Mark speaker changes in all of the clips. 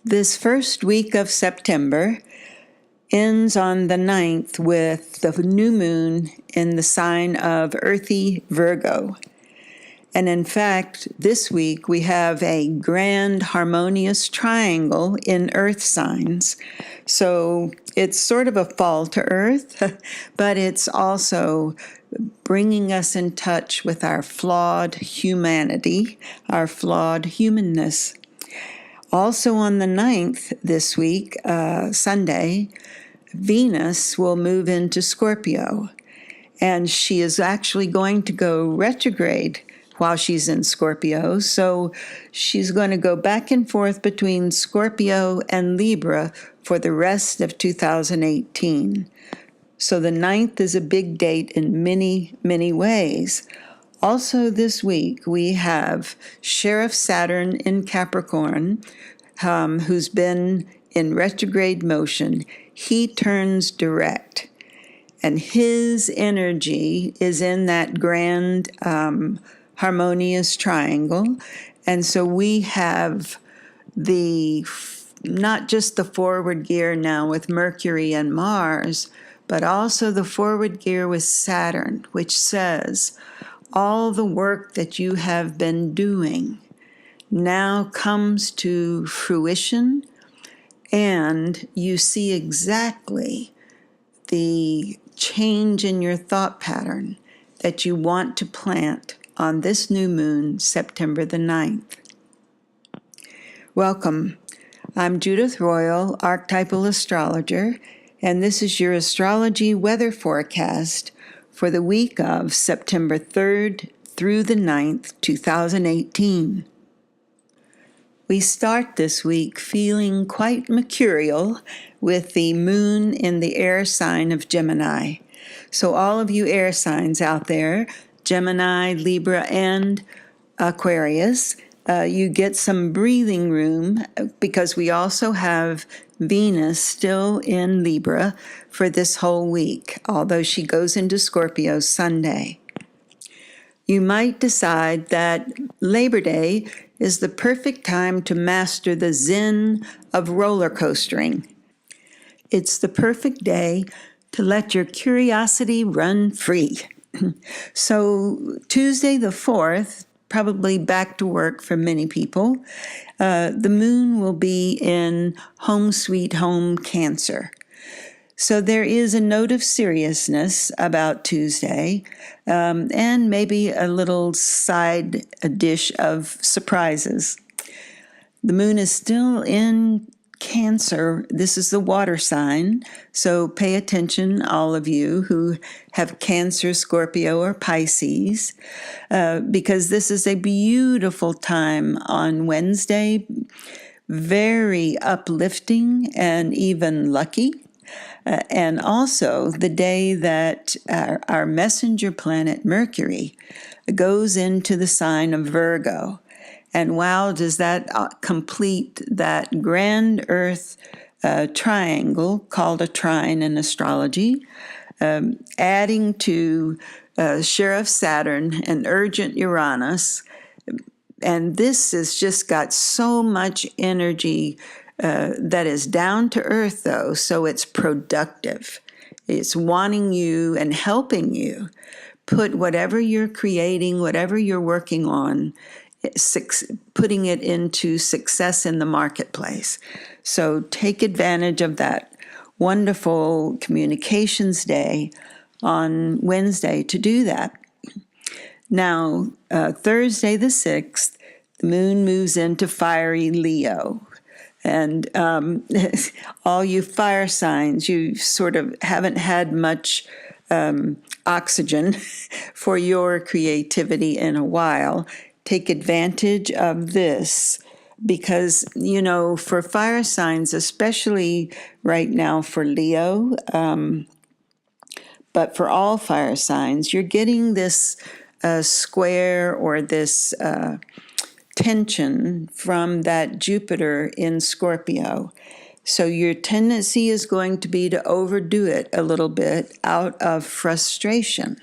Speaker 1: This first week of September ends on the 9th with the new moon in the sign of earthy Virgo. And in fact, this week we have a grand harmonious triangle in earth signs. So it's sort of a fall to earth, but it's also bringing us in touch with our flawed humanity, our flawed humanness. Also on the 9th this week, Sunday, Venus will move into Scorpio, and she is actually going to go retrograde while she's in Scorpio. So she's going to go back and forth between Scorpio and Libra for the rest of 2018. So the 9th is a big date in many, many ways. Also this week, we have Sheriff Saturn in Capricorn, who's been in retrograde motion. He turns direct, and his energy is in that grand harmonious triangle. And so we have not just the forward gear now with Mercury and Mars, but also the forward gear with Saturn, which says all the work that you have been doing now comes to fruition, and you see exactly the change in your thought pattern that you want to plant on this new moon, September the 9th. Welcome. I'm Judith Royal, archetypal astrologer, and this is your astrology weather forecast for the week of September 3rd through the 9th, 2018. We start this week feeling quite mercurial with the moon in the air sign of Gemini. So all of you air signs out there, Gemini, Libra, and Aquarius, you get some breathing room because we also have Venus still in Libra for this whole week, although she goes into Scorpio Sunday. You might decide that Labor Day is the perfect time to master the zen of roller coastering. It's the perfect day to let your curiosity run free. So Tuesday the 4th, probably back to work for many people, the moon will be in Home Sweet Home Cancer. So there is a note of seriousness about Tuesday, and maybe a little side dish of surprises. The moon is still in Cancer. This is the water sign, so pay attention, all of you who have Cancer, Scorpio, or Pisces, because this is a beautiful time on Wednesday, very uplifting and even lucky. And also the day that our messenger planet Mercury goes into the sign of Virgo. And wow, does that complete that grand earth triangle called a trine in astrology, adding to Sheriff Saturn and urgent Uranus. And this has just got so much energy that is down to earth, though, so it's productive. It's wanting you and helping you put whatever you're creating, whatever you're working on, putting it into success in the marketplace. So take advantage of that wonderful communications day on Wednesday to do that. Now, Thursday the 6th, the moon moves into fiery Leo. And all you fire signs, you sort of haven't had much oxygen for your creativity in a while. Take advantage of this because, you know, for fire signs, especially right now for Leo, but for all fire signs, you're getting this square or this tension from that Jupiter in Scorpio. So your tendency is going to be to overdo it a little bit out of frustration.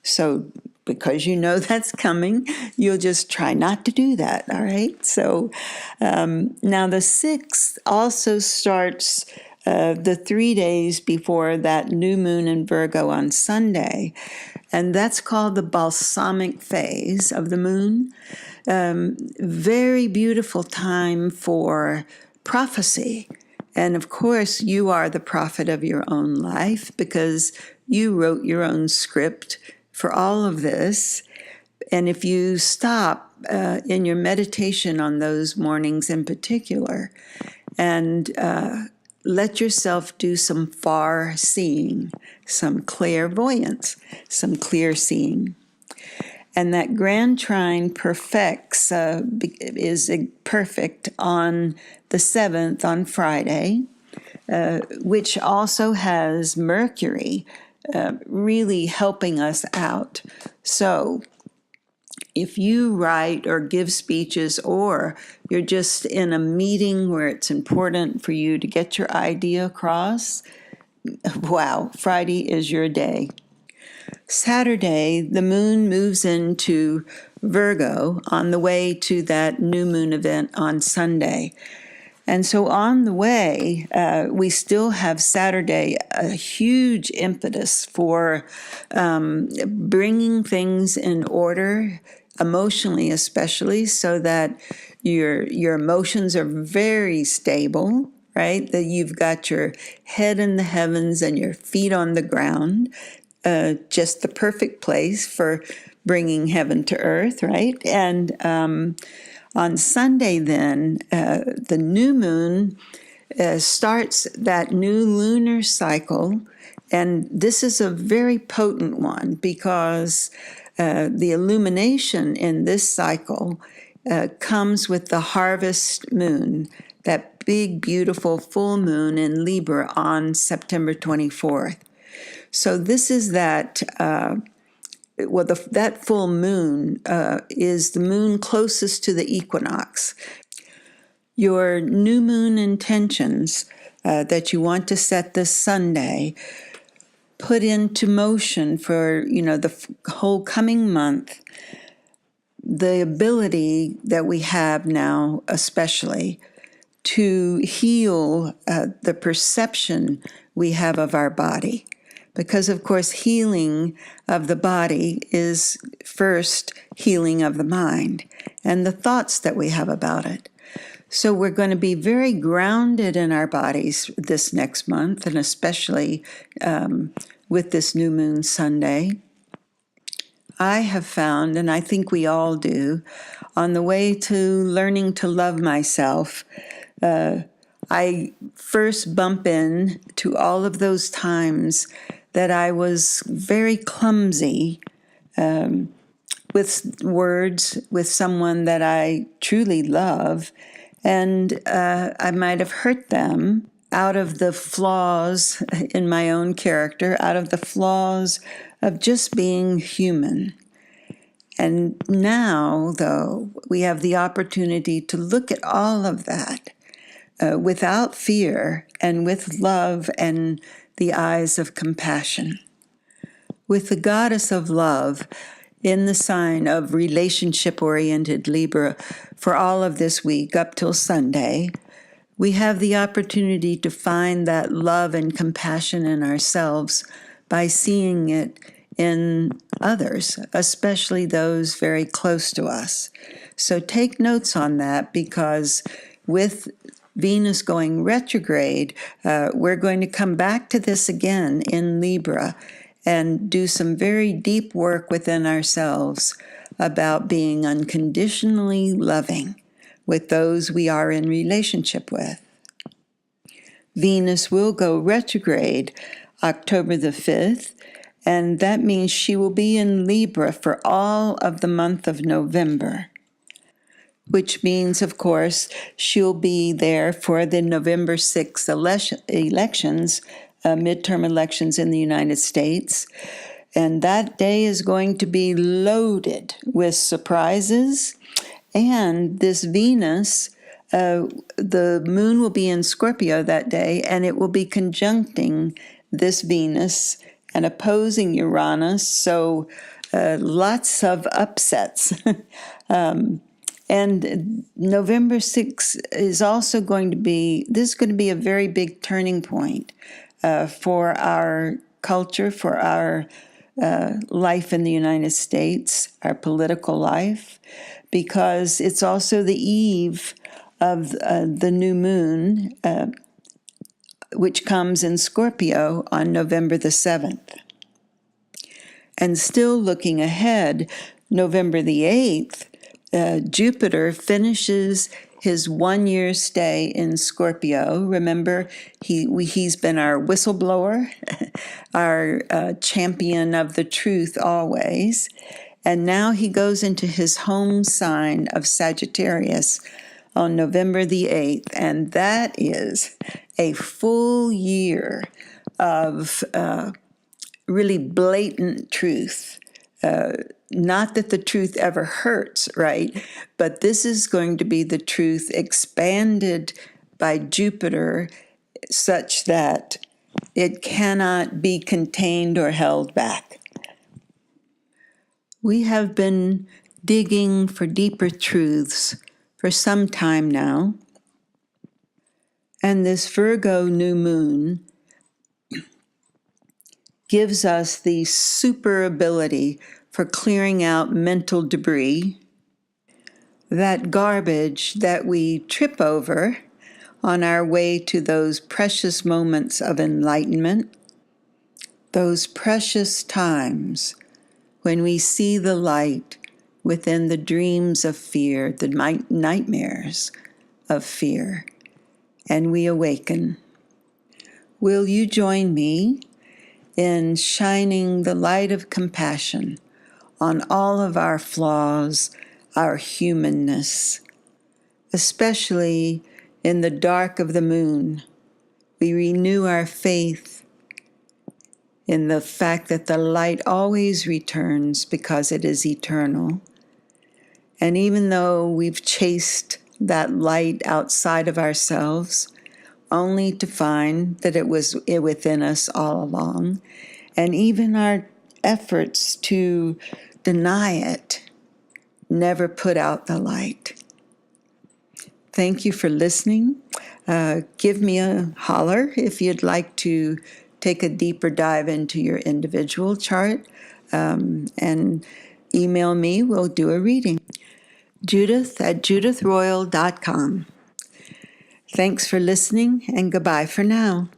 Speaker 1: So because you know that's coming, you'll just try not to do that, all right? So now the 6th also starts the 3 days before that new moon in Virgo on Sunday, and that's called the balsamic phase of the moon. Very beautiful time for prophecy. And of course, you are the prophet of your own life because you wrote your own script for all of this. And if you stop in your meditation on those mornings in particular and let yourself do some far seeing, some clairvoyance, some clear seeing. And that grand trine perfects, is perfect on the 7th, on Friday, which also has Mercury really helping us out. So if you write or give speeches, or you're just in a meeting where it's important for you to get your idea across, wow, Friday is your day. Saturday, the moon moves into Virgo on the way to that new moon event on Sunday. And so on the way, we still have Saturday a huge impetus for bringing things in order, emotionally especially, so that your emotions are very stable, right? That you've got your head in the heavens and your feet on the ground. Just the perfect place for bringing heaven to earth, right? And on Sunday, then, the new moon starts that new lunar cycle. And this is a very potent one because the illumination in this cycle comes with the harvest moon, that big, beautiful full moon in Libra on September 24th. So this is that, that full moon is the moon closest to the equinox. Your new moon intentions that you want to set this Sunday, put into motion for, the whole coming month, the ability that we have now, especially, to heal the perception we have of our body. Because, of course, healing of the body is first healing of the mind and the thoughts that we have about it. So we're going to be very grounded in our bodies this next month, and especially with this new moon Sunday. I have found, and I think we all do, on the way to learning to love myself, I first bump in to all of those times that I was very clumsy with words with someone that I truly love, and I might have hurt them out of the flaws in my own character, out of the flaws of just being human. And now, though, we have the opportunity to look at all of that without fear and with love and the eyes of compassion. With the goddess of love in the sign of relationship-oriented Libra for all of this week up till Sunday, we have the opportunity to find that love and compassion in ourselves by seeing it in others, especially those very close to us. So take notes on that, because with Venus going retrograde, we're going to come back to this again in Libra and do some very deep work within ourselves about being unconditionally loving with those we are in relationship with. Venus will go retrograde October the 5th, and that means she will be in Libra for all of the month of November, which means, of course, she'll be there for the November 6th elections, midterm elections in the United States. And that day is going to be loaded with surprises. And this Venus, the moon will be in Scorpio that day, and it will be conjuncting this Venus and opposing Uranus. So lots of upsets. And November 6th is also going to be, this is going to be a very big turning point for our culture, for our life in the United States, our political life, because it's also the eve of the new moon, which comes in Scorpio on November the 7th. And still looking ahead, November the 8th, Jupiter finishes his 1 year stay in Scorpio. Remember, he's been our whistleblower, our champion of the truth always. And now he goes into his home sign of Sagittarius on November the 8th. And that is a full year of really blatant truth. Not that the truth ever hurts, right? But this is going to be the truth expanded by Jupiter such that it cannot be contained or held back. We have been digging for deeper truths for some time now. And this Virgo new moon gives us the super ability for clearing out mental debris, that garbage that we trip over on our way to those precious moments of enlightenment, those precious times when we see the light within the dreams of fear, the nightmares of fear, and we awaken. Will you join me in shining the light of compassion on all of our flaws, our humanness, especially in the dark of the moon? We renew our faith in the fact that the light always returns because it is eternal. And even though we've chased that light outside of ourselves, only to find that it was within us all along, and even our efforts to deny it never put out the light. Thank you for listening. Give me a holler if you'd like to take a deeper dive into your individual chart, and email me. We'll do a reading. Judith@judithroyal.com. Thanks for listening, and goodbye for now.